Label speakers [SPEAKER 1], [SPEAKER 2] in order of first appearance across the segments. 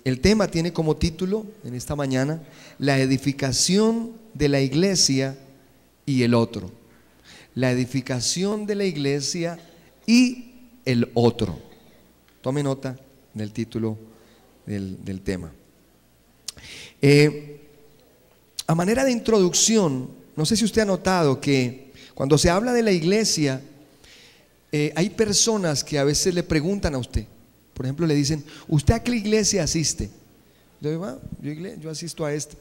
[SPEAKER 1] El tema tiene como título en esta mañana: la edificación de la iglesia y el otro. La edificación de la iglesia y el otro. Tome nota del título del tema. A manera de introducción, no sé si usted ha notado que cuando se habla de la iglesia, hay personas que a veces le preguntan a usted. Por ejemplo, le dicen: ¿usted a qué iglesia asiste? Yo digo: yo asisto a esta.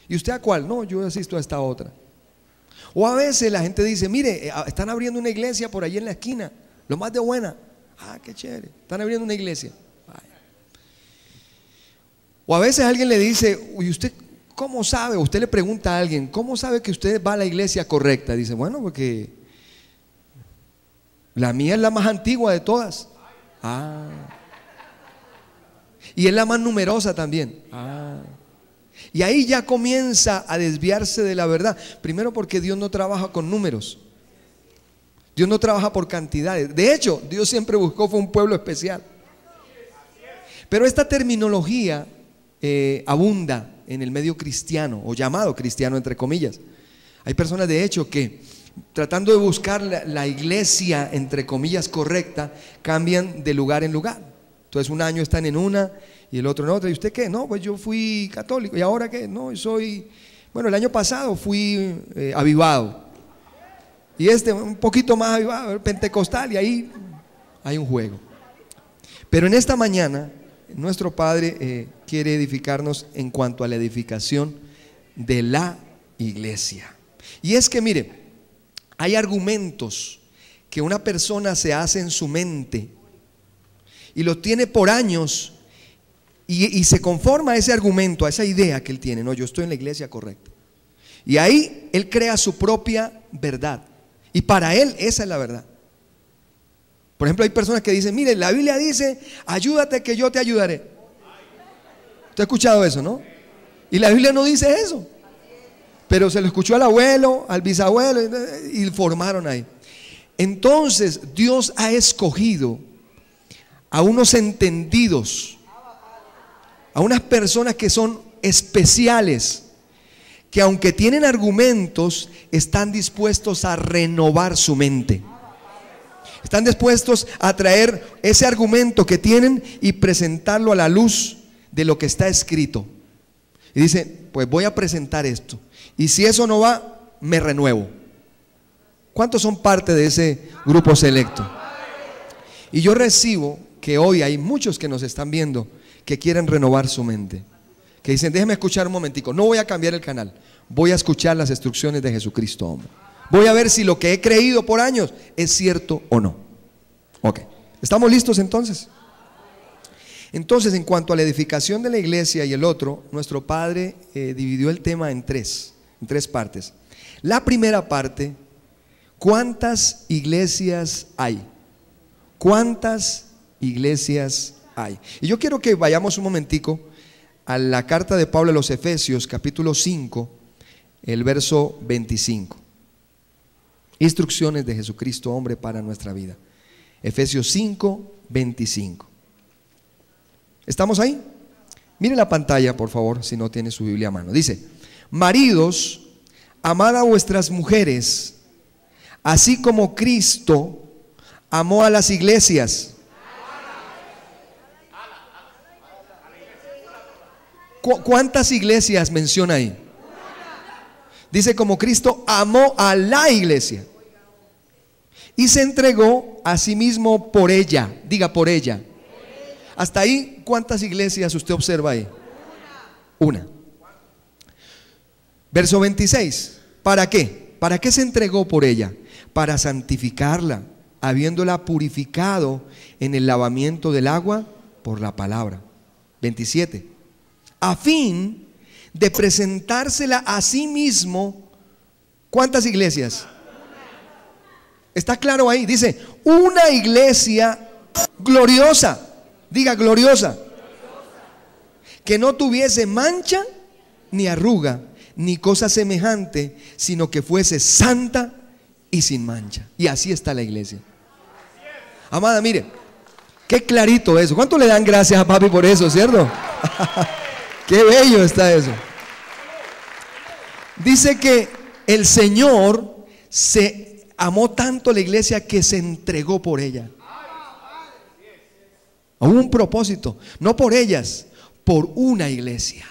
[SPEAKER 1] ¿Y usted a cuál? No, yo asisto a esta otra. O a veces la gente dice: mire, están abriendo una iglesia por allí en la esquina, lo más de buena. Ah, qué chévere, están abriendo una iglesia. Vaya. O a veces alguien le dice: ¿y usted cómo sabe? Usted le pregunta a alguien: ¿cómo sabe que usted va a la iglesia correcta? Dice: bueno, porque la mía es la más antigua de todas. Ah. Y es la más numerosa también. Ah. Y ahí ya comienza a desviarse de la verdad. Primero, porque Dios no trabaja con números. Dios no trabaja por cantidades. De hecho, Dios siempre buscó fue un pueblo especial. Pero esta terminología abunda en el medio cristiano, o llamado cristiano entre comillas. Hay personas de hecho que, tratando de buscar la iglesia entre comillas correcta, cambian de lugar en lugar. Entonces un año están en una y el otro en otra. ¿Y usted qué? No, pues yo fui católico. ¿Y ahora qué? No, bueno, el año pasado fui avivado. Y un poquito más avivado, pentecostal, y ahí hay un juego. Pero en esta mañana, nuestro Padre quiere edificarnos en cuanto a la edificación de la iglesia. Y es que, mire, hay argumentos que una persona se hace en su mente y lo tiene por años y se conforma a ese argumento, a esa idea que él tiene. No, yo estoy en la iglesia correcta. Y ahí él crea su propia verdad. Y para él esa es la verdad. Por ejemplo, hay personas que dicen: mire, la Biblia dice: ayúdate que yo te ayudaré. ¿Usted ha escuchado eso, no? Y la Biblia no dice eso. Pero se lo escuchó al abuelo, al bisabuelo, y formaron ahí. Entonces Dios ha escogido a unos entendidos, a unas personas que son especiales, que aunque tienen argumentos, están dispuestos a renovar su mente. Están dispuestos a traer ese argumento que tienen y presentarlo a la luz de lo que está escrito. Y dice: pues voy a presentar esto, y si eso no va, me renuevo. ¿Cuántos son parte de ese grupo selecto? Y yo recibo que hoy hay muchos que nos están viendo que quieren renovar su mente, que dicen: déjeme escuchar un momentico, no voy a cambiar el canal, voy a escuchar las instrucciones de Jesucristo, hombre. Voy a ver si lo que he creído por años es cierto o no. Ok, ¿estamos listos entonces? Entonces, en cuanto a la edificación de la iglesia y el otro, nuestro Padre dividió el tema en tres partes. La primera parte: ¿cuántas iglesias hay? ¿Cuántas iglesias hay? Y yo quiero que vayamos un momentico a la carta de Pablo a los Efesios, capítulo 5, el verso 25. Instrucciones de Jesucristo, hombre, para nuestra vida. Efesios 5, 25. ¿Estamos ahí? Mire la pantalla, por favor, si no tiene su Biblia a mano. Dice: maridos, amad a vuestras mujeres, así como Cristo amó a las iglesias. ¿Cuántas iglesias menciona ahí? Dice: como Cristo amó a la iglesia y se entregó a sí mismo por ella. Diga: por ella. Hasta ahí, ¿cuántas iglesias usted observa ahí? Una. Verso 26. ¿Para qué? ¿Para qué se entregó por ella? Para santificarla, habiéndola purificado en el lavamiento del agua por la palabra. 27. A fin de presentársela a sí mismo. ¿Cuántas iglesias? Está claro ahí, dice: una iglesia gloriosa. Diga: gloriosa. Que no tuviese mancha, ni arruga, ni cosa semejante, sino que fuese santa y sin mancha. Y así está la iglesia. Amada, mire, qué clarito eso. ¿Cuánto le dan gracias a papi por eso, cierto? Qué bello está eso. Dice que el Señor se amó tanto a la iglesia que se entregó por ella. Hubo un propósito, no por ellas, por una iglesia.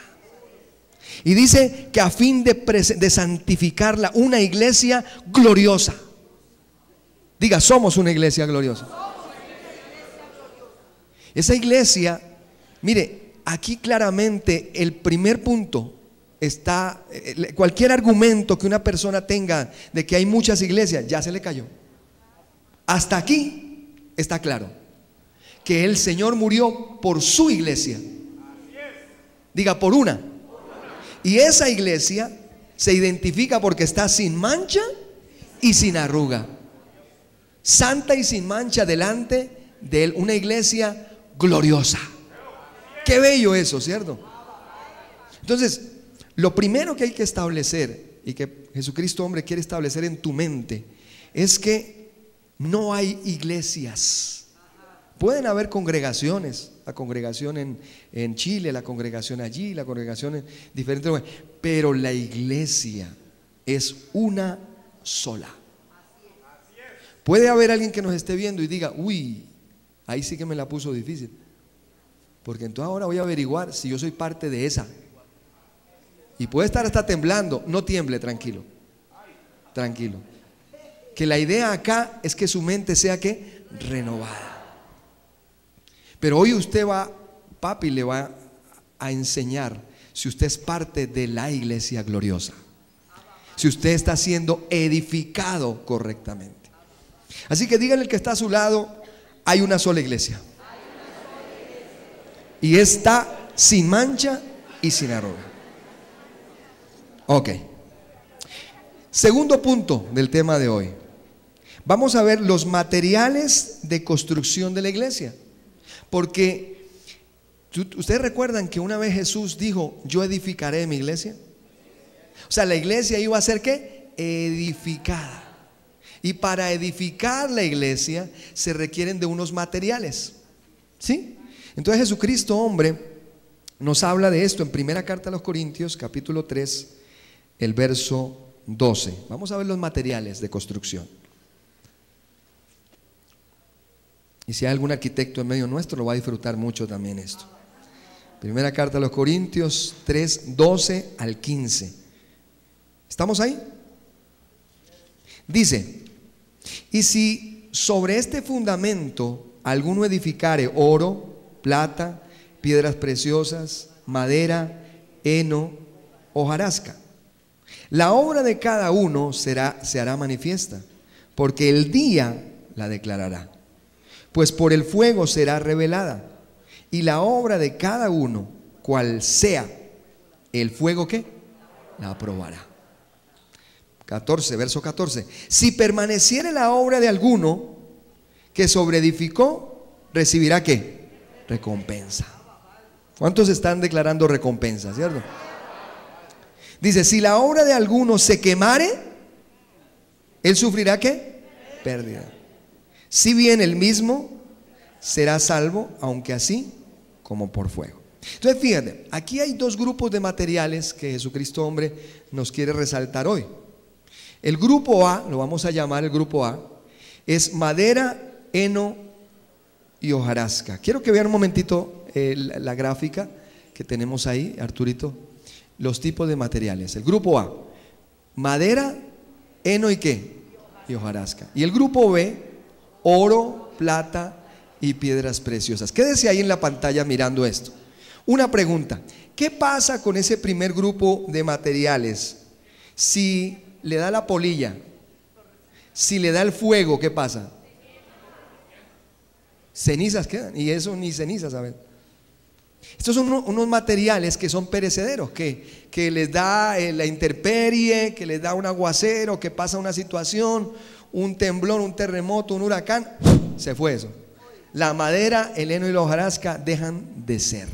[SPEAKER 1] Y dice que a fin de santificarla, una iglesia gloriosa. Diga, somos una iglesia gloriosa. Esa iglesia, mire, aquí claramente el primer punto está, cualquier argumento que una persona tenga de que hay muchas iglesias, ya se le cayó. Hasta aquí está claro que el Señor murió por su iglesia. Diga, por una. Y esa iglesia se identifica porque está sin mancha y sin arruga, santa y sin mancha delante de Él, una iglesia gloriosa. Qué bello eso, ¿cierto? Entonces, lo primero que hay que establecer, y que Jesucristo, hombre, quiere establecer en tu mente, es que no hay iglesias. Pueden haber congregaciones, la congregación en Chile, la congregación allí, la congregación en diferentes lugares, pero la iglesia es una sola. Puede haber alguien que nos esté viendo y diga, uy, ahí sí que me la puso difícil, porque entonces ahora voy a averiguar si yo soy parte de esa. Y puede estar hasta temblando. No tiemble, tranquilo. Tranquilo. Que la idea acá es que su mente sea que renovada. Pero hoy usted va, papi, le va a enseñar si usted es parte de la iglesia gloriosa, si usted está siendo edificado correctamente. Así que díganle al que está a su lado, hay una sola iglesia. Y está sin mancha y sin arruga. Ok. Segundo punto del tema de hoy. Vamos a ver los materiales de construcción de la iglesia. Porque ustedes recuerdan que una vez Jesús dijo, yo edificaré mi iglesia. O sea, la iglesia iba a ser ¿qué? Edificada. Y para edificar la iglesia se requieren de unos materiales. ¿Sí? Entonces Jesucristo, hombre, nos habla de esto en primera carta a los Corintios, capítulo 3, el verso 12. Vamos a ver los materiales de construcción. Y si hay algún arquitecto en medio nuestro, lo va a disfrutar mucho también esto. Primera carta a los Corintios 3, 12 al 15. ¿Estamos ahí? Dice, y si sobre este fundamento alguno edificare oro, plata, piedras preciosas, madera, heno, hojarasca, la obra de cada uno se hará manifiesta, porque el día la declarará. Pues por el fuego será revelada, y la obra de cada uno, cual sea, el fuego ¿qué? La aprobará. 14, verso 14. Si permaneciere la obra de alguno que sobreedificó, recibirá ¿qué? Recompensa. ¿Cuántos están declarando recompensa, cierto? Dice, si la obra de alguno se quemare, él sufrirá ¿qué? Pérdida. Si bien el mismo será salvo, aunque así como por fuego. Entonces fíjate, aquí hay dos grupos de materiales que Jesucristo, hombre, nos quiere resaltar hoy. El grupo A, lo vamos a llamar el grupo A, es madera, heno y hojarasca. Quiero que vean un momentito la gráfica que tenemos ahí, Arturito, los tipos de materiales. El grupo A, madera, heno y ¿qué? Y hojarasca. Y el grupo B, oro, plata y piedras preciosas. Quédese ahí en la pantalla mirando esto. Una pregunta, ¿qué pasa con ese primer grupo de materiales? Si le da la polilla, si le da el fuego, ¿qué pasa? Cenizas quedan, y eso ni cenizas, a ver. Estos son unos materiales que son perecederos, que les da la intemperie, que les da un aguacero, que pasa una situación, un temblor, un terremoto, un huracán, se fue eso. La madera, el heno y la hojarasca dejan de ser.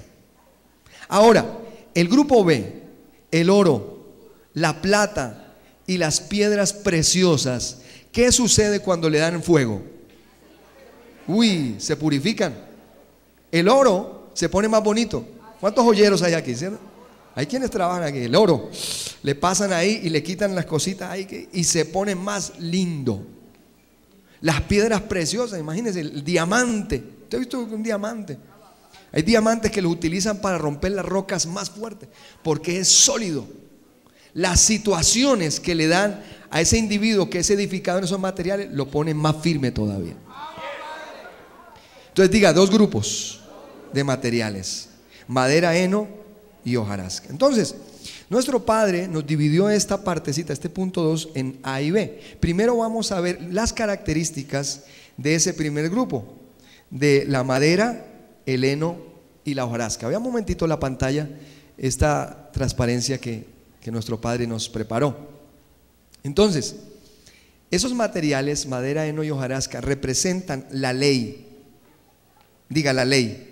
[SPEAKER 1] Ahora, el grupo B, el oro, la plata y las piedras preciosas, ¿qué sucede cuando le dan fuego? Uy, se purifican. El oro se pone más bonito. ¿Cuántos joyeros hay aquí, cierto? Hay quienes trabajan aquí, el oro, le pasan ahí y le quitan las cositas ahí y se pone más lindo. Las piedras preciosas, imagínense, el diamante. ¿Usted ha visto un diamante? Hay diamantes que los utilizan para romper las rocas más fuertes, porque es sólido. Las situaciones que le dan a ese individuo que es edificado en esos materiales, lo ponen más firme todavía. Entonces diga, dos grupos de materiales: madera, heno y hojarasca. Entonces, nuestro Padre nos dividió esta partecita, este punto 2, en A y B. Primero vamos a ver las características de ese primer grupo, de la madera, el heno y la hojarasca. Vean un momentito la pantalla, esta transparencia que nuestro Padre nos preparó. Entonces, esos materiales, madera, heno y hojarasca, representan la ley. Diga, la ley.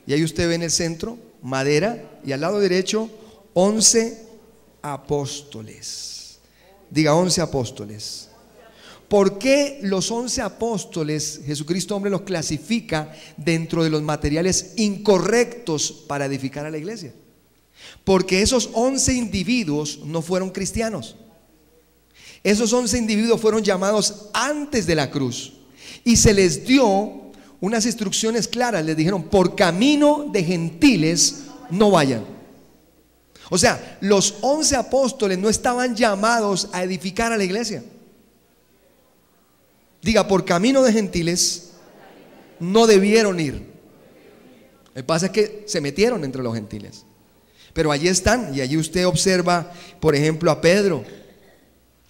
[SPEAKER 1] Y ahí usted ve en el centro madera y al lado derecho 11 apóstoles. Diga, 11 apóstoles. ¿Por qué los 11 apóstoles Jesucristo hombre los clasifica dentro de los materiales incorrectos para edificar a la iglesia? Porque esos 11 individuos no fueron cristianos. Esos 11 individuos fueron llamados antes de la cruz y se les dio unas instrucciones claras. Les dijeron: por camino de gentiles no vayan. O sea, los 11 apóstoles no estaban llamados a edificar a la iglesia. Diga, por camino de gentiles no debieron ir. Lo que pasa es que se metieron entre los gentiles. Pero allí están, y allí usted observa, por ejemplo, a Pedro.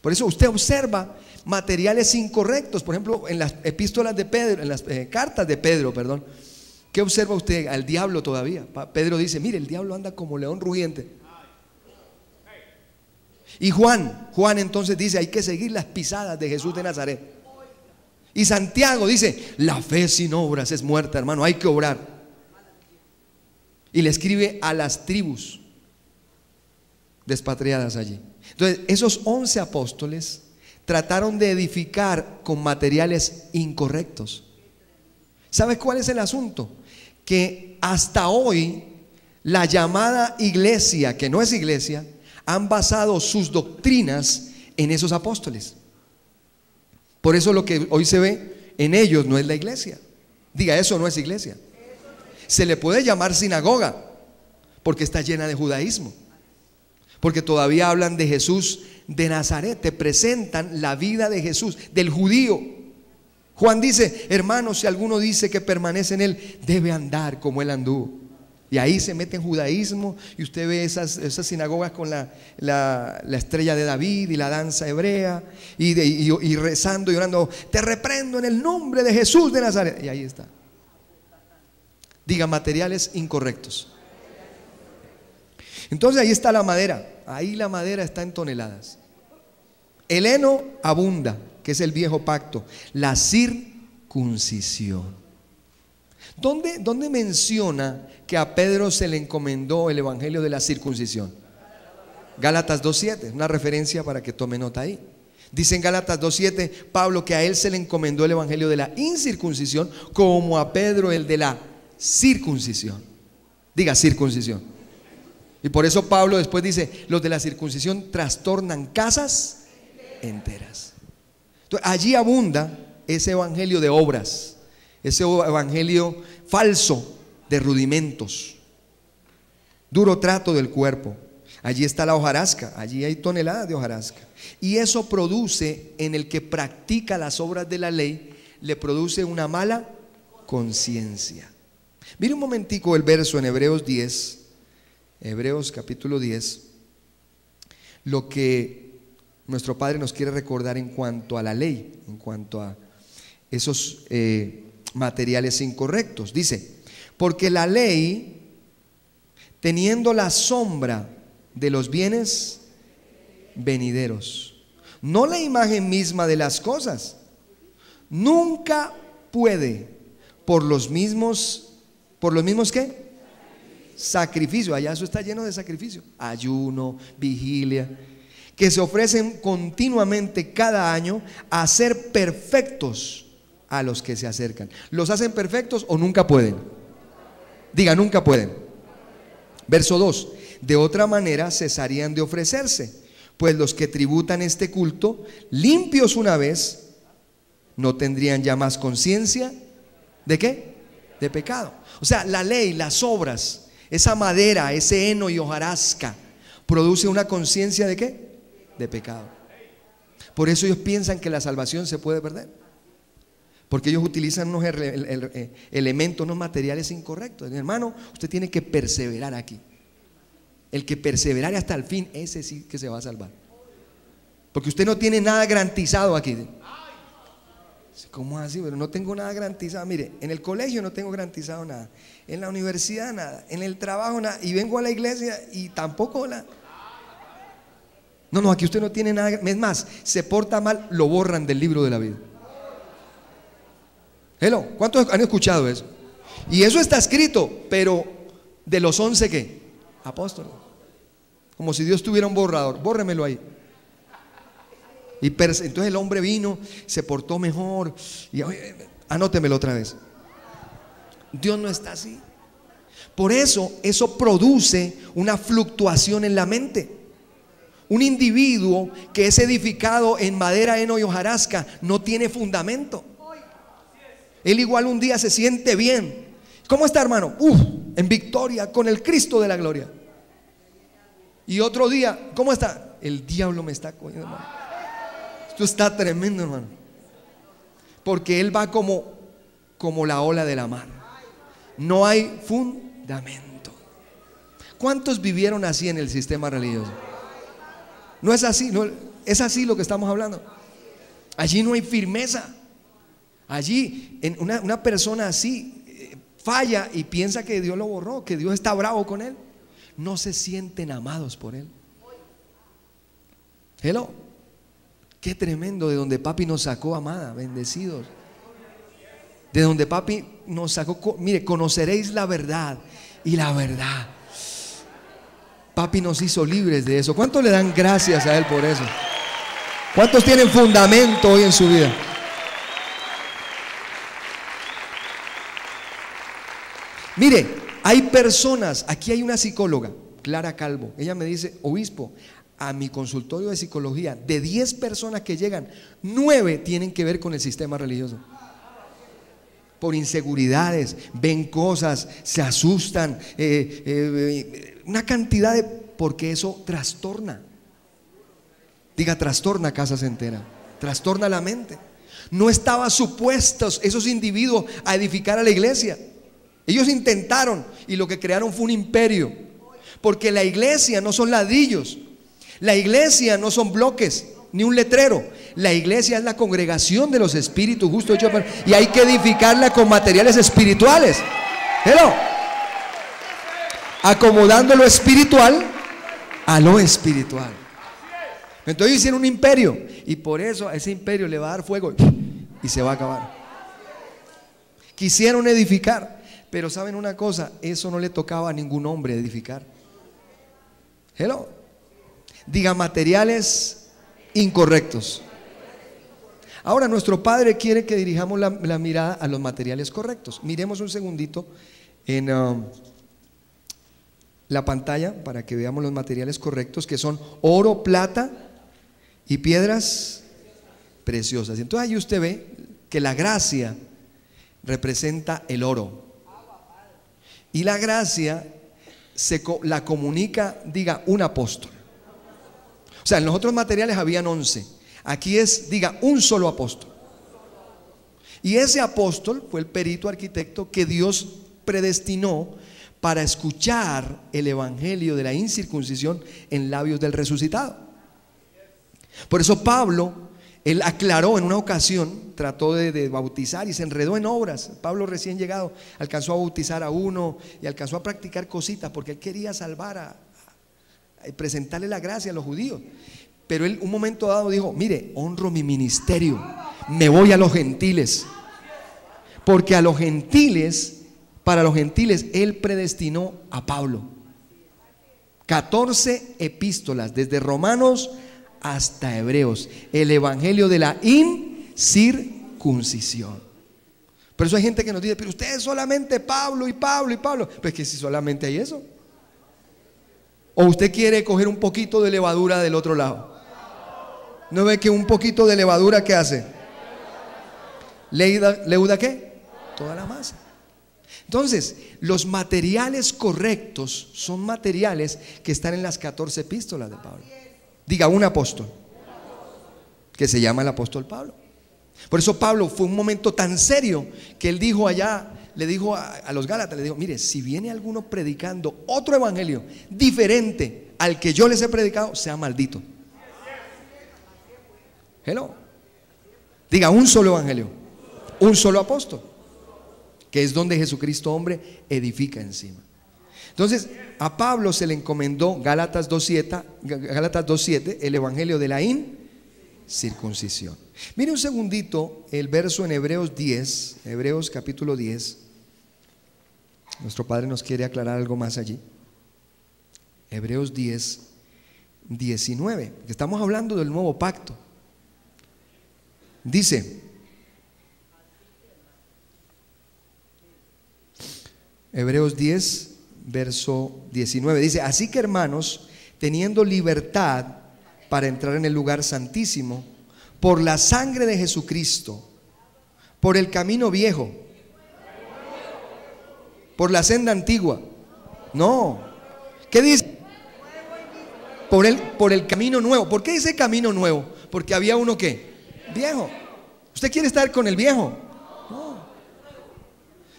[SPEAKER 1] Por eso usted observa materiales incorrectos. Por ejemplo, en las epístolas de Pedro, en las cartas de Pedro, perdón. ¿Qué observa usted? Al diablo todavía. Pedro dice: mire, el diablo anda como león rugiente. Y Juan entonces dice: hay que seguir las pisadas de Jesús de Nazaret. Y Santiago dice: la fe sin obras es muerta, hermano, hay que obrar. Y le escribe a las tribus despatriadas allí. Entonces, esos 11 apóstoles trataron de edificar con materiales incorrectos. ¿Sabes cuál es el asunto? Que hasta hoy la llamada iglesia, que no es iglesia, han basado sus doctrinas en esos apóstoles. Por eso lo que hoy se ve en ellos no es la iglesia. Diga, eso no es iglesia. Se le puede llamar sinagoga porque está llena de judaísmo, porque todavía hablan de Jesús de Nazaret, te presentan la vida de Jesús, del judío. Juan dice: hermanos, si alguno dice que permanece en él, debe andar como él anduvo. Y ahí se mete en judaísmo, y usted ve esas sinagogas con la estrella de David y la danza hebrea, y rezando y orando: te reprendo en el nombre de Jesús de Nazaret. Y ahí está. Diga, materiales incorrectos. Entonces ahí está la madera. Ahí la madera está en toneladas. El heno abunda, que es el viejo pacto. La circuncisión. ¿Dónde menciona que a Pedro se le encomendó el evangelio de la circuncisión? Gálatas 2:7, una referencia para que tome nota ahí. Dice en Gálatas 2:7 Pablo que a él se le encomendó el evangelio de la incircuncisión, como a Pedro el de la circuncisión. Diga, circuncisión. Y por eso Pablo después dice: los de la circuncisión trastornan casas enteras. Entonces, allí abunda ese evangelio de obras, ese evangelio falso de rudimentos, duro trato del cuerpo. Allí está la hojarasca, allí hay toneladas de hojarasca. Y eso produce en el que practica las obras de la ley, le produce una mala conciencia. Mire un momentico el verso en Hebreos 10, Hebreos capítulo 10, lo que nuestro Padre nos quiere recordar en cuanto a la ley, en cuanto a esos materiales incorrectos. Dice: porque la ley, teniendo la sombra de los bienes venideros, no la imagen misma de las cosas, nunca puede por los mismos ¿qué? Sacrificio. Allá eso está lleno de sacrificio, ayuno, vigilia, que se ofrecen continuamente cada año, a ser perfectos a los que se acercan. ¿Los hacen perfectos o nunca pueden? Diga, nunca pueden. Verso 2: de otra manera cesarían de ofrecerse, pues los que tributan este culto, limpios una vez, no tendrían ya más conciencia ¿de qué? De pecado. O sea, la ley, las obras, esa madera, ese heno y hojarasca, produce una conciencia ¿de qué? De pecado. Por eso ellos piensan que la salvación se puede perder, porque ellos utilizan unos elementos, unos materiales incorrectos. Hermano, usted tiene que perseverar aquí. El que perseverare hasta el fin, ese sí que se va a salvar, porque usted no tiene nada garantizado aquí. ¿Cómo así? Pero no tengo nada garantizado. Mire, en el colegio no tengo garantizado nada, en la universidad nada, en el trabajo nada, y vengo a la iglesia y tampoco nada. No, aquí usted no tiene nada. Es más, se porta mal, lo borran del libro de la vida. Hello, ¿cuántos han escuchado eso? Y eso está escrito, pero de los 11 ¿qué? Apóstoles. Como si Dios tuviera un borrador, bórremelo ahí. Y entonces el hombre vino, se portó mejor y anótemelo otra vez. Dios no está así. Por eso produce una fluctuación en la mente. Un individuo que es edificado en madera, heno y hojarasca no tiene fundamento. Él igual un día se siente bien. ¿Cómo está, hermano? En victoria con el Cristo de la gloria. Y otro día, ¿cómo está? El diablo me está cogiendo, hermano. Esto está tremendo, hermano. Porque él va como la ola de la mar. No hay fundamento. ¿Cuántos vivieron así en el sistema religioso? No es así, no, es así lo que estamos hablando. Allí no hay firmeza. Allí una persona así falla y piensa que Dios lo borró, que Dios está bravo con él. No se sienten amados por él. Hello. Qué tremendo, de donde papi nos sacó, amada, bendecidos. De donde papi nos sacó, mire, conoceréis la verdad y la verdad. Papi nos hizo libres de eso. ¿Cuántos le dan gracias a él por eso? ¿Cuántos tienen fundamento hoy en su vida? Mire, hay personas, aquí hay una psicóloga, Clara Calvo. Ella me dice: obispo, a mi consultorio de psicología, de 10 personas que llegan, 9 tienen que ver con el sistema religioso. Por inseguridades, ven cosas, se asustan, una cantidad de... porque eso trastorna. Diga, trastorna casas enteras, trastorna la mente. No estaban supuestos esos individuos a edificar a la iglesia. Ellos intentaron y lo que crearon fue un imperio. Porque la iglesia no son ladrillos, la iglesia no son bloques ni un letrero. La iglesia es la congregación de los espíritus justos y hay que edificarla con materiales espirituales. Hello. Acomodando lo espiritual a lo espiritual. Entonces hicieron un imperio y por eso a ese imperio le va a dar fuego y se va a acabar. Quisieron edificar, pero saben una cosa, eso no le tocaba a ningún hombre edificar. Hello. Diga, materiales incorrectos. Ahora nuestro Padre quiere que dirijamos la mirada a los materiales correctos. Miremos un segundito en la pantalla para que veamos los materiales correctos, que son oro, plata y piedras preciosas. Entonces ahí usted ve que la gracia representa el oro, y la gracia la comunica, diga, un apóstol. O sea, en los otros materiales habían 11. Aquí es, diga, un solo apóstol. Y ese apóstol fue el perito arquitecto que Dios predestinó para escuchar el evangelio de la incircuncisión en labios del resucitado. Por eso Pablo, él aclaró en una ocasión, trató de bautizar y se enredó en obras. Pablo, recién llegado, alcanzó a bautizar a uno y alcanzó a practicar cositas porque él quería salvar a presentarle la gracia a los judíos. Pero él un momento dado dijo: mire, honro mi ministerio, me voy a los gentiles, porque a los gentiles, para los gentiles él predestinó a Pablo. 14 epístolas, desde Romanos hasta Hebreos, el evangelio de la incircuncisión. Por eso hay gente que nos dice: pero usted es solamente Pablo y Pablo y Pablo. Pues que si solamente hay eso. ¿O usted quiere coger un poquito de levadura del otro lado? ¿No ve que un poquito de levadura qué hace? ¿Leuda qué? Toda la masa. Entonces, los materiales correctos son materiales que están en las 14 epístolas de Pablo. Diga, un apóstol, que se llama el apóstol Pablo. Por eso Pablo fue un momento tan serio que él dijo allá, le dijo a los Gálatas, le dijo, mire, si viene alguno predicando otro evangelio diferente al que yo les he predicado, sea maldito. Hello. Diga, un solo evangelio, un solo apóstol, que es donde Jesucristo hombre edifica encima. Entonces a Pablo se le encomendó Gálatas 2:7, el evangelio de la incircuncisión. Mire un segundito el verso en Hebreos 10, Hebreos capítulo 10. Nuestro Padre nos quiere aclarar algo más allí. Hebreos 10, 19. Estamos hablando del nuevo pacto. Dice, Hebreos 10, verso 19, dice, así que hermanos, teniendo libertad para entrar en el lugar santísimo, por la sangre de Jesucristo, por el camino viejo, por la senda antigua. No, ¿qué dice? Por el camino nuevo. ¿Por qué dice camino nuevo? Porque había uno que viejo. ¿Usted quiere estar con el viejo? No.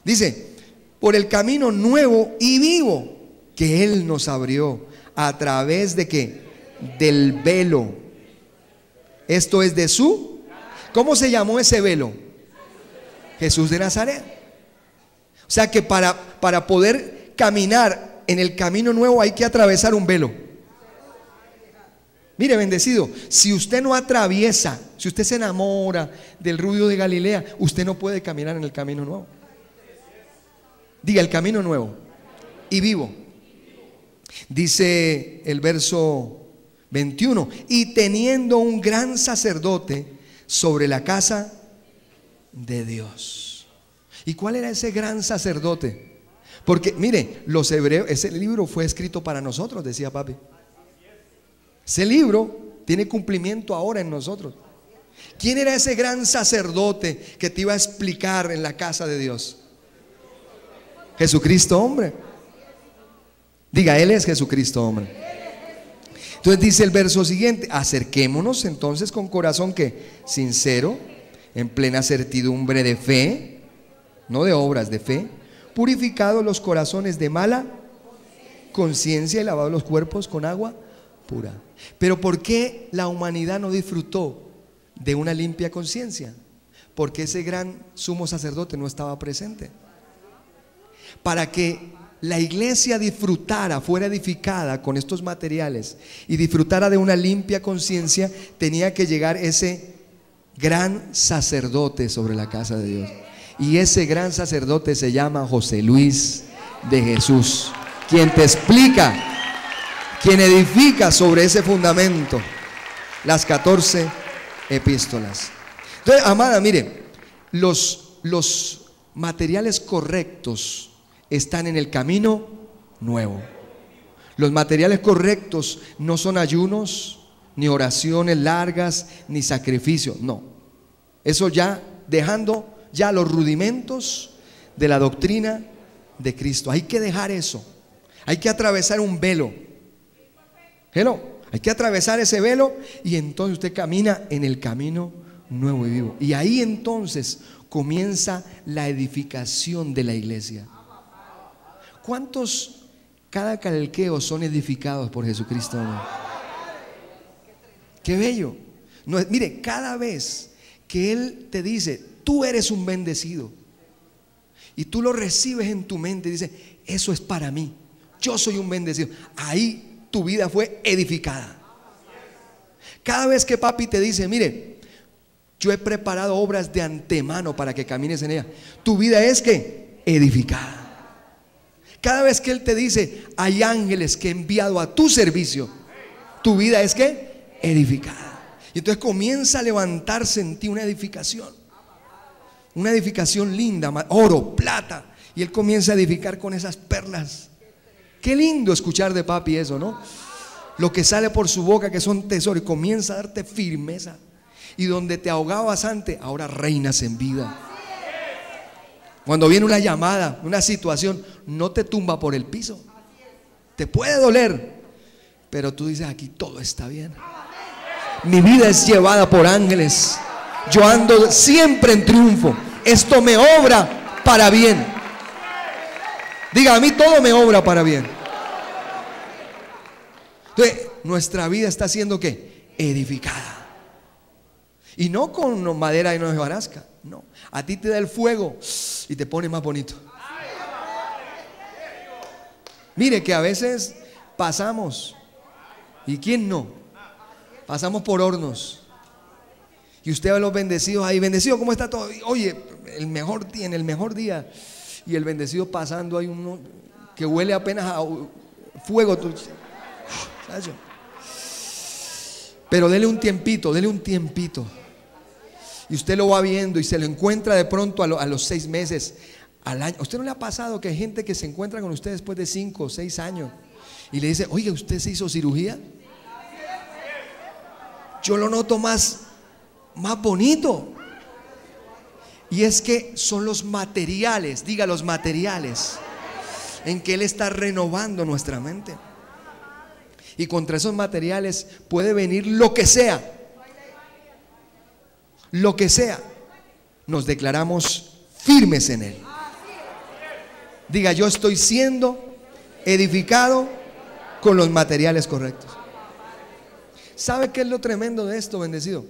[SPEAKER 1] Dice, por el camino nuevo y vivo que Él nos abrió a través de ¿qué? Del velo. Esto es de su. ¿Cómo se llamó ese velo? Jesús de Nazaret. O sea que para poder caminar en el camino nuevo hay que atravesar un velo. Mire, bendecido, si usted no atraviesa, si usted se enamora del rubio de Galilea, usted no puede caminar en el camino nuevo. Diga, el camino nuevo y vivo. Dice el verso 21, y teniendo un gran sacerdote sobre la casa de Dios. ¿Y cuál era ese gran sacerdote? Porque mire, los hebreos, ese libro fue escrito para nosotros, decía papi. Ese libro tiene cumplimiento ahora en nosotros. ¿Quién era ese gran sacerdote que te iba a explicar en la casa de Dios? Jesucristo hombre. Diga, Él es Jesucristo hombre. Entonces dice el verso siguiente, acerquémonos entonces con corazón que sincero, en plena certidumbre de fe, no de obras, de fe, purificados los corazones de mala conciencia y lavados los cuerpos con agua pura. Pero ¿por qué la humanidad no disfrutó de una limpia conciencia? Porque ese gran sumo sacerdote no estaba presente. Para que la iglesia disfrutara, fuera edificada con estos materiales y disfrutara de una limpia conciencia, tenía que llegar ese gran sacerdote sobre la casa de Dios. Y ese gran sacerdote se llama José Luis de Jesús, quien te explica, quien edifica sobre ese fundamento las 14 epístolas. Entonces, amada, mire, los materiales correctos están en el camino nuevo. Los materiales correctos no son ayunos, ni oraciones largas, ni sacrificios. No, eso ya dejando ya los rudimentos de la doctrina de Cristo. Hay que dejar eso. Hay que atravesar un velo. Hello. Hay que atravesar ese velo y entonces usted camina en el camino nuevo y vivo. Y ahí entonces comienza la edificación de la iglesia. ¿Cuántos cada calqueo son edificados por Jesucristo? Qué bello. No, mire, cada vez que Él te dice, tú eres un bendecido, y tú lo recibes en tu mente y dices, eso es para mí, yo soy un bendecido, ahí tu vida fue edificada. Cada vez que papi te dice, mire, yo he preparado obras de antemano para que camines en ella, tu vida es que edificada. Cada vez que Él te dice, hay ángeles que he enviado a tu servicio, tu vida es que edificada. Y entonces comienza a levantarse en ti una edificación linda, oro, plata, y Él comienza a edificar con esas perlas Qué lindo escuchar de papi eso, ¿no? Lo que sale por su boca que son tesoros y comienza a darte firmeza. Y donde te ahogabas antes, ahora reinas en vida. Cuando viene una llamada, una situación, no te tumba por el piso. Te puede doler, pero tú dices, aquí todo está bien. Mi vida es llevada por ángeles. Yo ando siempre en triunfo. Esto me obra para bien. Diga, a mí todo me obra para bien. Entonces, nuestra vida está siendo ¿qué? Edificada. Y no con madera de hojarasca, no. A ti te da el fuego y te pone más bonito. Mire que a veces pasamos, ¿y quién no? Pasamos por hornos. Y usted ve a los bendecidos ahí, bendecido, ¿cómo está todo? Oye, el mejor día, en el mejor día. Y el bendecido pasando, hay uno que huele apenas a fuego. Pero dele un tiempito, dele un tiempito. Y usted lo va viendo y se lo encuentra de pronto a los 6 meses, al año. ¿A usted no le ha pasado que hay gente que se encuentra con usted después de 5 o 6 años y le dice, oye, ¿usted se hizo cirugía? Yo lo noto más bonito. Y es que son los materiales, diga los materiales, en que Él está renovando nuestra mente. Y contra esos materiales puede venir lo que sea. Lo que sea. Nos declaramos firmes en Él. Diga, yo estoy siendo edificado con los materiales correctos. ¿Sabe qué es lo tremendo de esto, bendecido?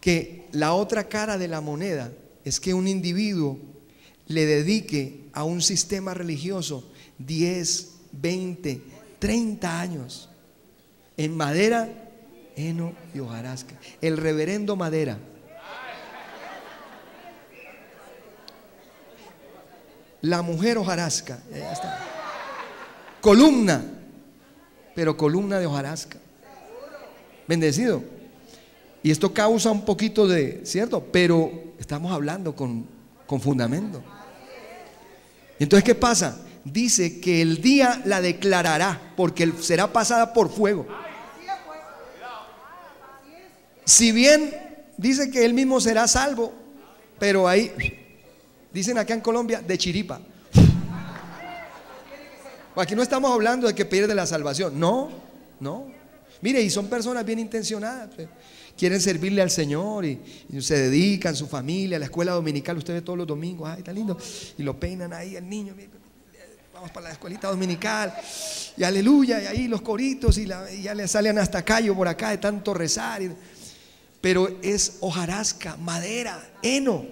[SPEAKER 1] Que la otra cara de la moneda es que un individuo le dedique a un sistema religioso 10, 20, 30 años en madera, heno y hojarasca. El reverendo Madera. La mujer hojarasca. Ya está. Columna, pero columna de hojarasca. Bendecido. Y esto causa un poquito de, ¿cierto? Pero estamos hablando con fundamento. Entonces, ¿qué pasa? Dice que el día la declarará, porque será pasada por fuego. Si bien dice que él mismo será salvo, pero ahí, dicen acá en Colombia, de chiripa. Aquí no estamos hablando de que pierde la salvación. No, no. Mire, y son personas bien intencionadas. Quieren servirle al Señor y se dedican, su familia, a la escuela dominical. Usted ve todos los domingos, ay, está lindo. Y lo peinan ahí al niño. Vamos para la escuelita dominical. Y aleluya, y ahí los coritos. Y ya le salen hasta callo por acá de tanto rezar. Pero es hojarasca, madera, heno.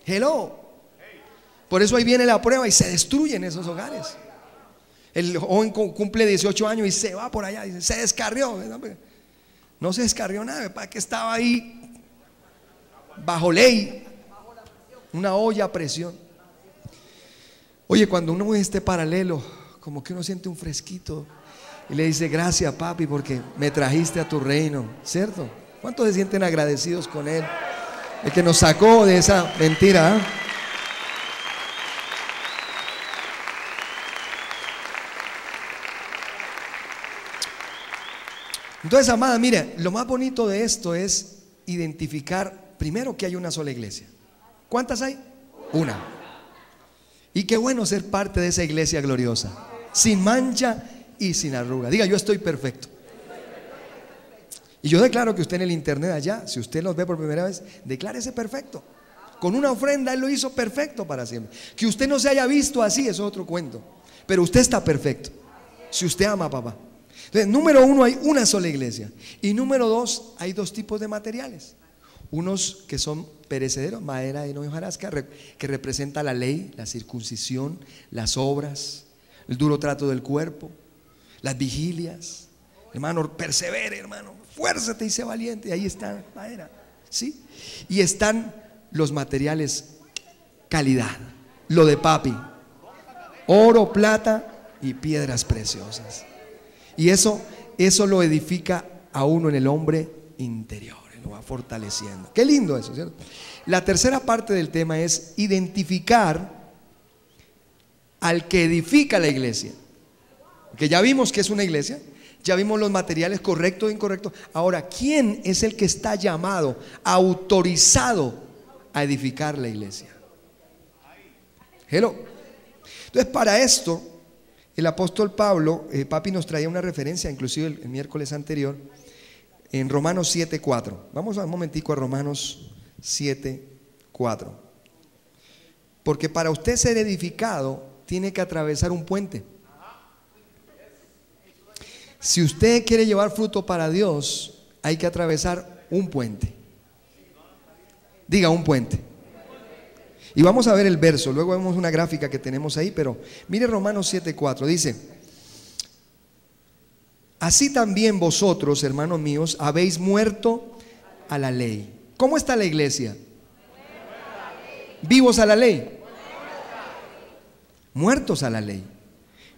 [SPEAKER 1] Hello. Por eso ahí viene la prueba y se destruyen esos hogares. El joven cumple 18 años y se va por allá. Dice, se descarrió. No se descarrió nada, para que estaba ahí bajo ley, una olla a presión. Oye, cuando uno ve este paralelo, como que uno siente un fresquito y le dice, gracias papi porque me trajiste a tu reino, ¿cierto? ¿Cuántos se sienten agradecidos con Él? El que nos sacó de esa mentira, ¿eh? Entonces, amada, mire, lo más bonito de esto es identificar primero que hay una sola iglesia. ¿Cuántas hay? Una. Y qué bueno ser parte de esa iglesia gloriosa, sin mancha y sin arruga. Diga, yo estoy perfecto. Y yo declaro que usted en el internet allá, si usted los ve por primera vez, declárese perfecto. Con una ofrenda Él lo hizo perfecto para siempre. Que usted no se haya visto así, eso es otro cuento. Pero usted está perfecto, si usted ama a papá. Entonces, número 1, hay una sola iglesia. Y número 2, hay 2 tipos de materiales. Unos que son perecederos, madera, heno y hojarasca, que representa la ley, la circuncisión, las obras, el duro trato del cuerpo, las vigilias. Hermano, persevere, hermano, fuérzate y sé valiente. Y ahí está madera, ¿sí? Y están los materiales, calidad, lo de papi, oro, plata y piedras preciosas. Y eso lo edifica a uno en el hombre interior, lo va fortaleciendo. Qué lindo eso, ¿cierto? La tercera parte del tema es identificar al que edifica la iglesia. Que ya vimos que es una iglesia, ya vimos los materiales correctos e incorrectos. Ahora, ¿quién es el que está llamado, autorizado a edificar la iglesia? Hello. Entonces, para esto, el apóstol Pablo, papi nos traía una referencia, inclusive el miércoles anterior, en Romanos 7:4. Vamos a un momentico a Romanos 7:4. Porque para usted ser edificado, tiene que atravesar un puente. Si usted quiere llevar fruto para Dios, hay que atravesar un puente. Diga, un puente. Y vamos a ver el verso, luego vemos una gráfica que tenemos ahí, pero mire Romanos 7:4, dice: así también vosotros, hermanos míos, habéis muerto a la ley. ¿Cómo está la iglesia? Vivos a la ley. Muertos a la ley.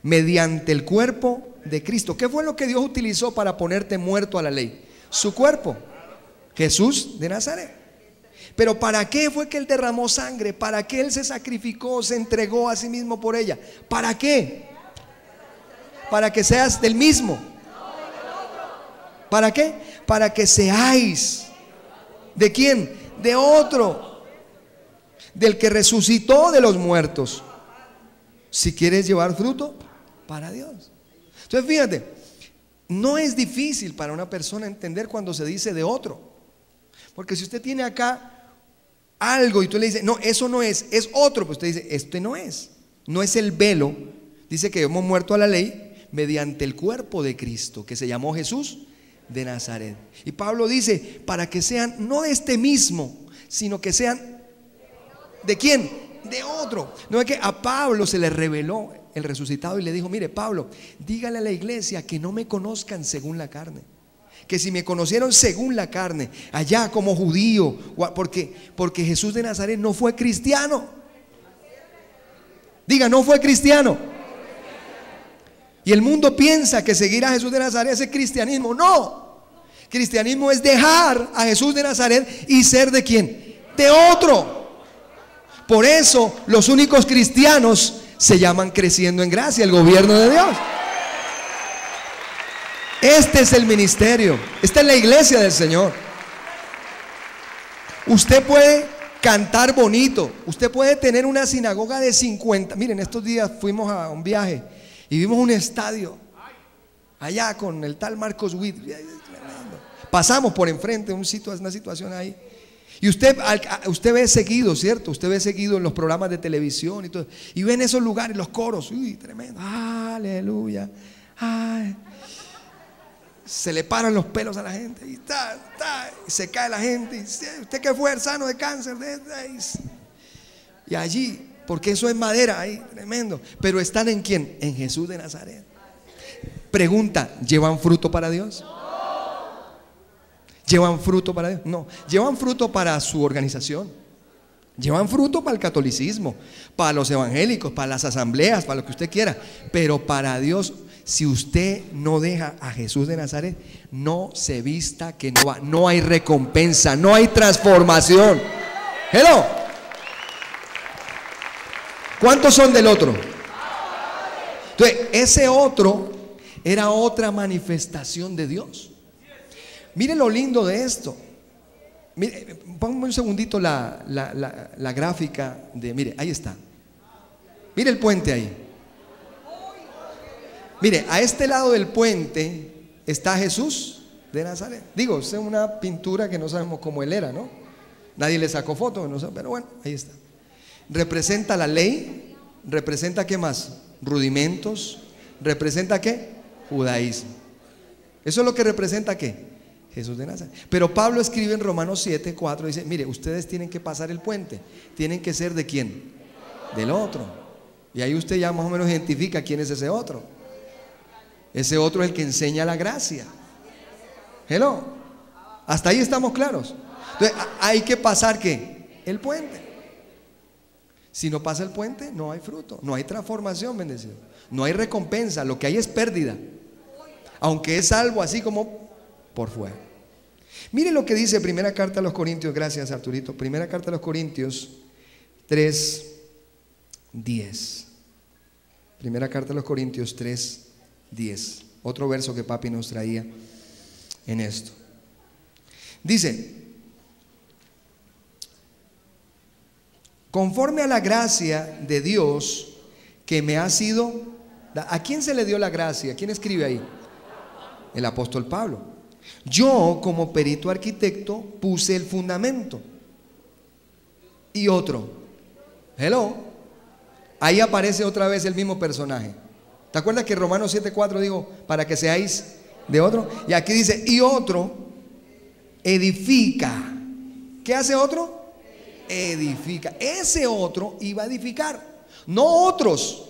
[SPEAKER 1] Mediante el cuerpo de Cristo. ¿Qué fue lo que Dios utilizó para ponerte muerto a la ley? Su cuerpo. Jesús de Nazaret. Pero ¿para qué fue que Él derramó sangre? ¿Para qué Él se sacrificó, se entregó a sí mismo por ella? ¿Para qué? Para que seas del mismo. ¿Para qué? Para que seáis. ¿De quién? De otro. Del que resucitó de los muertos. Si quieres llevar fruto para Dios. Entonces fíjate, no es difícil para una persona entender cuando se dice de otro. Porque si usted tiene acá algo y tú le dices, no, eso no es otro, pues usted dice, este no es el velo. Dice que hemos muerto a la ley mediante el cuerpo de Cristo, que se llamó Jesús de Nazaret. Y Pablo dice, para que sean no de este mismo, sino que sean ¿de quién? De otro. No es que a Pablo se le reveló el resucitado y le dijo, mire Pablo, dígale a la iglesia que no me conozcan según la carne. Que si me conocieron según la carne, allá como judío, porque Jesús de Nazaret no fue cristiano. Diga, no fue cristiano. Y el mundo piensa que seguir a Jesús de Nazaret es cristianismo. No. Cristianismo es dejar a Jesús de Nazaret y ser ¿de quién? De otro. Por eso los únicos cristianos se llaman Creciendo en Gracia, el gobierno de Dios. Este es el ministerio, esta es la iglesia del Señor. Usted puede cantar bonito, usted puede tener una sinagoga de 50. Miren, estos días fuimos a un viaje y vimos un estadio allá con el tal Marcos Witt. Pasamos por enfrente una situación ahí. Y usted ve seguido, ¿cierto? Usted ve seguido en los programas de televisión y todo. Y ven esos lugares, los coros. Uy, tremendo. Aleluya. Ay. Se le paran los pelos a la gente. Y se cae la gente. Y usted que fue sano de cáncer. Y allí, porque eso es madera ahí, tremendo. Pero están en quién? En Jesús de Nazaret. Pregunta, ¿llevan fruto para Dios? ¿Llevan fruto para Dios? No. ¿Llevan fruto para su organización? Llevan fruto para el catolicismo, para los evangélicos, para las asambleas, para lo que usted quiera. Pero para Dios, si usted no deja a Jesús de Nazaret, no se vista que no va. No hay recompensa, no hay transformación. Hello. ¿Cuántos son del otro? Entonces, ese otro era otra manifestación de Dios. Mire lo lindo de esto. Mire, póngame un segundito la gráfica de, mire, ahí está. Mire el puente ahí. Mire, a este lado del puente está Jesús de Nazaret. Digo, es una pintura que no sabemos cómo él era, ¿no? Nadie le sacó foto, no sé, pero bueno, ahí está. Representa la ley, representa ¿qué más? Rudimentos, representa ¿qué? Judaísmo. Eso es lo que representa ¿qué? Jesús de Nazaret. Pero Pablo escribe en Romanos 7:4, dice, mire, ustedes tienen que pasar el puente. Tienen que ser ¿de quién? Del otro. Y ahí usted ya más o menos identifica quién es ese otro. Ese otro es el que enseña la gracia. Hello. Hasta ahí estamos claros. Entonces hay que pasar ¿qué? El puente. Si no pasa el puente, no hay fruto, no hay transformación, bendecido. No hay recompensa, lo que hay es pérdida. Aunque es salvo así como por fuera. Mire lo que dice primera carta a los Corintios. Gracias, Arturito. Primera carta a los Corintios 3:10. Primera carta a los Corintios 3:10. Otro verso que papi nos traía en esto. Dice: conforme a la gracia de Dios que me ha sido. ¿A quién se le dio la gracia? ¿Quién escribe ahí? El apóstol Pablo. Yo, como perito arquitecto, puse el fundamento. Y otro. Hello. Ahí aparece otra vez el mismo personaje. ¿Te acuerdas que Romanos 7:4 dijo, para que seáis de otro? Y aquí dice, y otro edifica. ¿Qué hace otro? Edifica. Ese otro iba a edificar. No otros.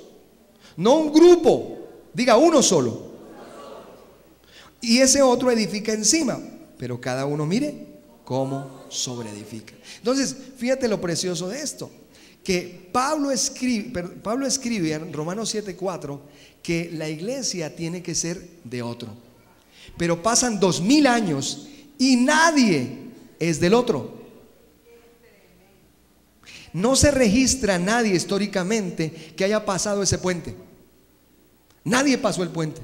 [SPEAKER 1] No un grupo. Diga uno solo. Y ese otro edifica encima. Pero cada uno mire cómo sobreedifica. Entonces, fíjate lo precioso de esto. Que Pablo escribe en Romanos 7:4 que la iglesia tiene que ser de otro. Pero pasan 2000 años y nadie es del otro. No se registra nadie históricamente que haya pasado ese puente. Nadie pasó el puente.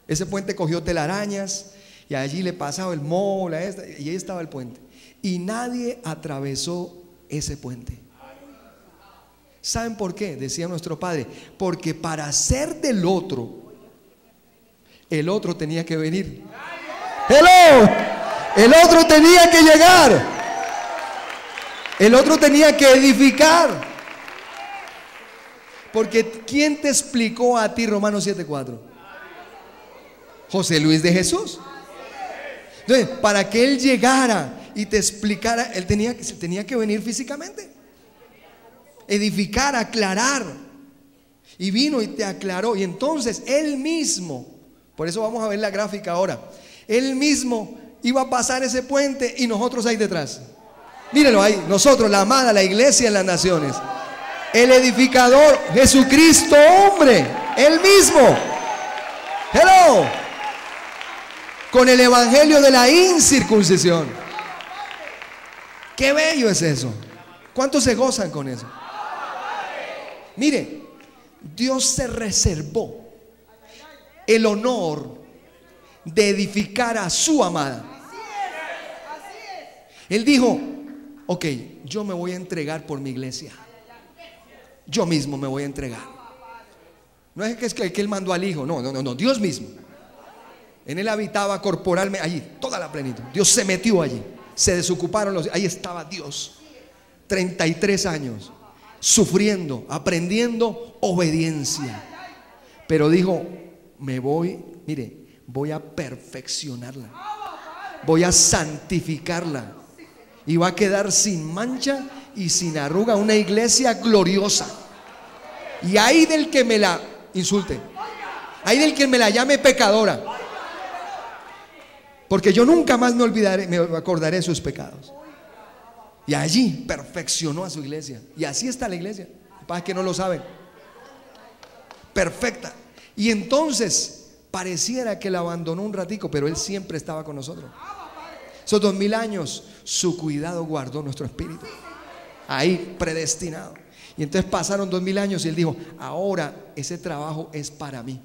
[SPEAKER 1] Ese puente cogió telarañas y allí le pasaba el moho, y ahí estaba el puente. Y nadie atravesó ese puente. ¿Saben por qué? Decía nuestro padre, porque para ser del otro, el otro tenía que venir. ¡Hello! El otro tenía que llegar. El otro tenía que edificar. Porque ¿quién te explicó a ti Romanos 7:4? José Luis de Jesús. Entonces, para que él llegara y te explicara, él tenía que venir físicamente. Edificar, aclarar. Y vino y te aclaró. Y entonces él mismo, por eso vamos a ver la gráfica ahora, él mismo iba a pasar ese puente y nosotros ahí detrás. Mírenlo ahí, nosotros, la amada, la iglesia en las naciones. El edificador, Jesucristo hombre, él mismo. Hello. Con el evangelio de la incircuncisión. Qué bello es eso. ¿Cuántos se gozan con eso? Mire, Dios se reservó el honor de edificar a su amada. Él dijo, ok, yo me voy a entregar por mi iglesia. Yo mismo me voy a entregar. No es que él mandó al hijo, no, Dios mismo. En él habitaba corporalmente, allí, toda la plenitud. Dios se metió allí, se desocuparon ahí estaba Dios. 33 años, sufriendo, aprendiendo obediencia. Pero dijo, voy a perfeccionarla. Voy a santificarla. Y va a quedar sin mancha y sin arruga, una iglesia gloriosa. Y hay del que me la insulte, hay del que me la llame pecadora, porque yo nunca más me acordaré de sus pecados. Y allí perfeccionó a su iglesia. Y así está la iglesia. Para que no lo saben, perfecta. Y entonces pareciera que la abandonó un ratico, pero él siempre estaba con nosotros. Esos 2000 años, su cuidado guardó nuestro espíritu ahí predestinado. Y entonces pasaron 2000 años y él dijo, ahora ese trabajo es para mí.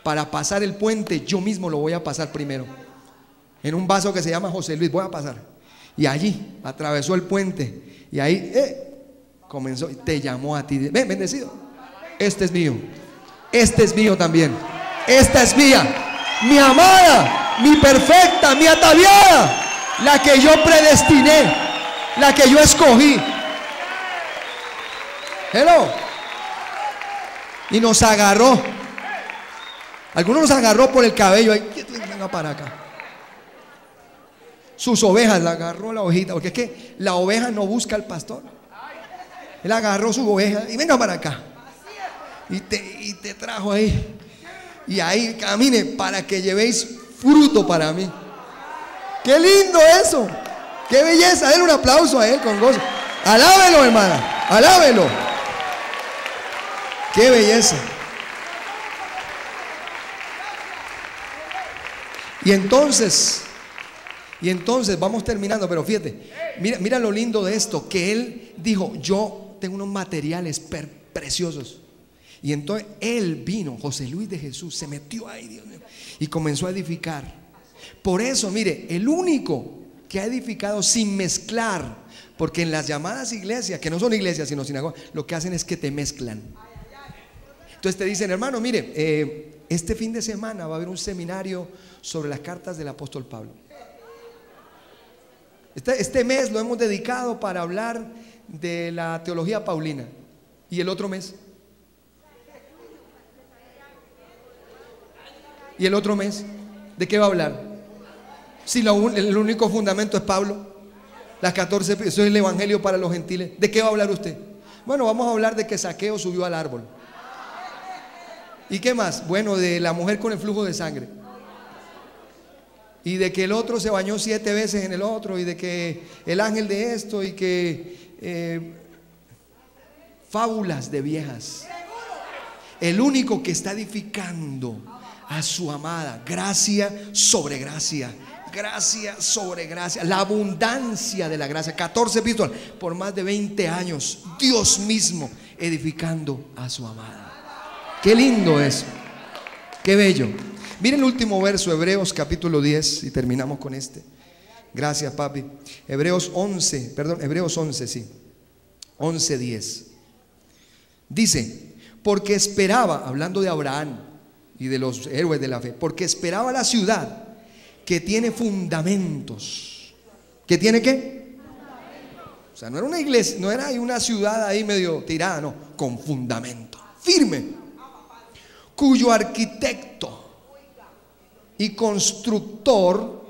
[SPEAKER 1] Para pasar el puente yo mismo lo voy a pasar primero. En un vaso que se llama José Luis voy a pasar. Y allí atravesó el puente. Y ahí comenzó, te llamó a ti. Ven, bendecido. Este es mío. Este es mío también. Esta es mía. Mi amada, mi perfecta, mi ataviada, la que yo predestiné, la que yo escogí. Hello. Y nos agarró. Algunos nos agarró por el cabello. Venga para acá. Sus ovejas, la agarró la ovejita. Porque es que la oveja no busca al pastor. Él agarró su oveja y venga para acá. Y te trajo ahí. Y ahí camine para que llevéis fruto para mí. Qué lindo eso. Qué belleza. Denle un aplauso a él con gozo. Alábelo, hermana. Alábelo. Qué belleza. Y entonces vamos terminando, pero fíjate, mira lo lindo de esto, que él dijo, yo tengo unos materiales preciosos. Y entonces él vino, José Luis de Jesús, se metió ahí, Dios mío, y comenzó a edificar. Por eso, mire, el único que ha edificado sin mezclar, porque en las llamadas iglesias, que no son iglesias sino sinagogas, lo que hacen es que te mezclan. Entonces te dicen, hermano, mire, este fin de semana va a haber un seminario sobre las cartas del apóstol Pablo. Este mes lo hemos dedicado para hablar de la teología paulina. ¿Y el otro mes? ¿Y el otro mes? ¿De qué va a hablar? Si el único fundamento es Pablo, las 14, eso es el evangelio para los gentiles. ¿De qué va a hablar usted? Bueno, vamos a hablar de que Zaqueo subió al árbol. ¿Y qué más? Bueno, de la mujer con el flujo de sangre. Y de que el otro se bañó 7 veces en el otro. Y de que el ángel de esto. Y que fábulas de viejas. El único que está edificando a su amada, gracia sobre gracia, gracia sobre gracia, la abundancia de la gracia. 14 epístolas por más de 20 años, Dios mismo edificando a su amada. Qué lindo eso, qué bello. Miren el último verso, Hebreos capítulo 10, y terminamos con este. Gracias, papi. Hebreos 11, sí, 11:10. Dice, porque esperaba, hablando de Abraham y de los héroes de la fe, porque esperaba la ciudad que tiene fundamentos. ¿Que tiene qué? O sea, no era una iglesia, no era una ciudad ahí medio tirada, no, con fundamento firme, cuyo arquitecto y constructor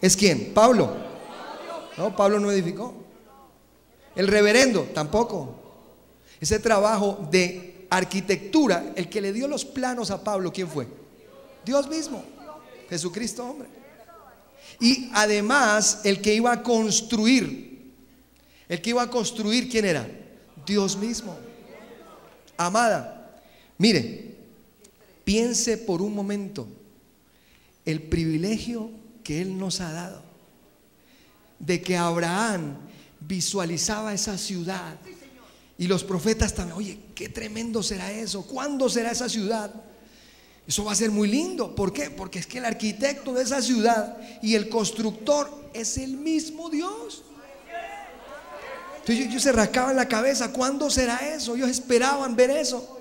[SPEAKER 1] es ¿quién? Pablo. No, Pablo no edificó. El reverendo tampoco. Ese trabajo de arquitectura, el que le dio los planos a Pablo, ¿quién fue? Dios mismo, Jesucristo hombre. Y además el que iba a construir, ¿quién era? Dios mismo. Amada, mire, piense por un momento el privilegio que Él nos ha dado de que Abraham visualizaba esa ciudad y los profetas también. Oye, qué tremendo será eso, ¿cuándo será esa ciudad? Eso va a ser muy lindo. ¿Por qué? Porque es que el arquitecto de esa ciudad y el constructor es el mismo Dios. Entonces ellos se rascaban la cabeza, ¿cuándo será eso? Ellos esperaban ver eso,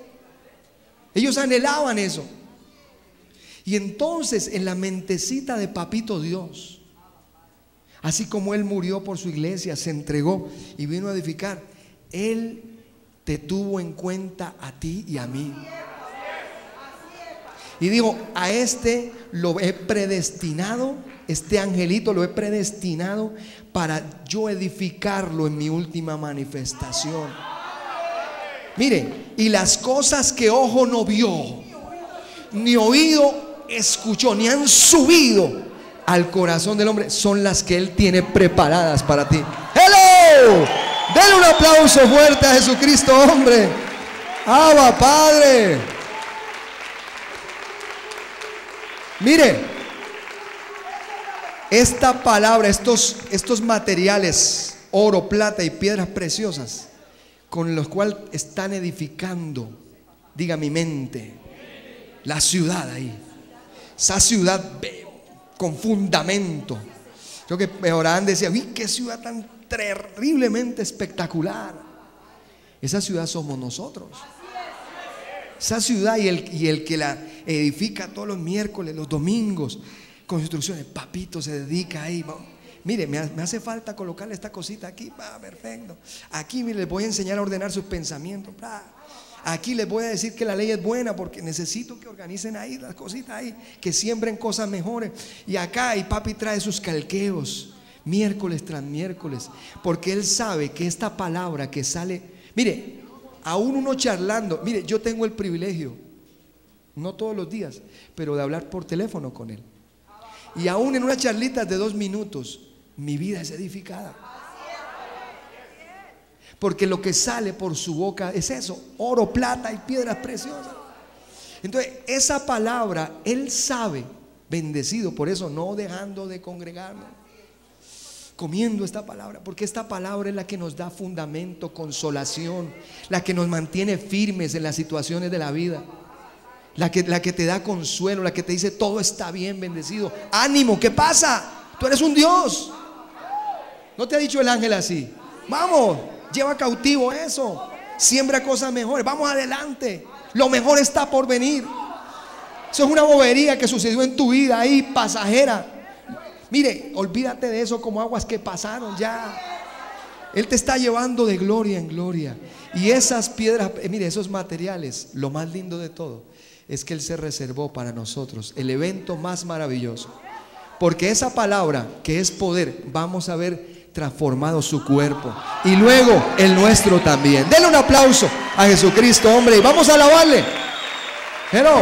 [SPEAKER 1] ellos anhelaban eso. Y entonces en la mentecita de papito Dios, así como Él murió por su iglesia, se entregó y vino a edificar, Él te tuvo en cuenta a ti y a mí. Y digo, a este lo he predestinado, este angelito lo he predestinado para yo edificarlo en mi última manifestación. Mire, y las cosas que ojo no vio, ni oído escuchó, ni han subido al corazón del hombre, son las que Él tiene preparadas para ti. ¡Hello! Denle un aplauso fuerte a Jesucristo, hombre. ¡Abba, Padre! Mire, esta palabra, estos materiales, oro, plata y piedras preciosas, con los cuales están edificando, diga mi mente, la ciudad ahí, esa ciudad con fundamento. Yo que Abraham decía, uy, qué ciudad tan terriblemente espectacular. Esa ciudad somos nosotros. Esa ciudad y el que la edifica todos los miércoles, los domingos, con instrucciones, papito se dedica ahí. Mire, me hace falta colocarle esta cosita aquí, perfecto. Aquí mire, les voy a enseñar a ordenar sus pensamientos. Aquí les voy a decir que la ley es buena porque necesito que organicen ahí las cositas ahí, que siembren cosas mejores. Y acá, y papi trae sus calqueos miércoles tras miércoles, porque él sabe que esta palabra que sale, mire, aún uno charlando, mire, yo tengo el privilegio, no todos los días, pero de hablar por teléfono con él. Y aún en unas charlitas de 2 minutos, mi vida es edificada. Porque lo que sale por su boca es eso, oro, plata y piedras preciosas. Entonces, esa palabra, él sabe, bendecido, por eso no dejando de congregarnos, comiendo esta palabra, porque esta palabra es la que nos da fundamento, consolación, la que nos mantiene firmes en las situaciones de la vida, la que te da consuelo, la que te dice todo está bien, bendecido, ánimo, ¿qué pasa? Tú eres un Dios. ¿No te ha dicho el ángel así? Vamos, lleva cautivo eso, siembra cosas mejores, vamos adelante, lo mejor está por venir. Eso es una bobería que sucedió en tu vida ahí, pasajera. Mire, olvídate de eso como aguas que pasaron ya. Él te está llevando de gloria en gloria. Y esas piedras, mire, esos materiales, lo más lindo de todo es que Él se reservó para nosotros el evento más maravilloso. Porque esa palabra, que es poder, vamos a ver transformado su cuerpo y luego el nuestro también. Denle un aplauso a Jesucristo, hombre, y vamos a alabarle. Hello.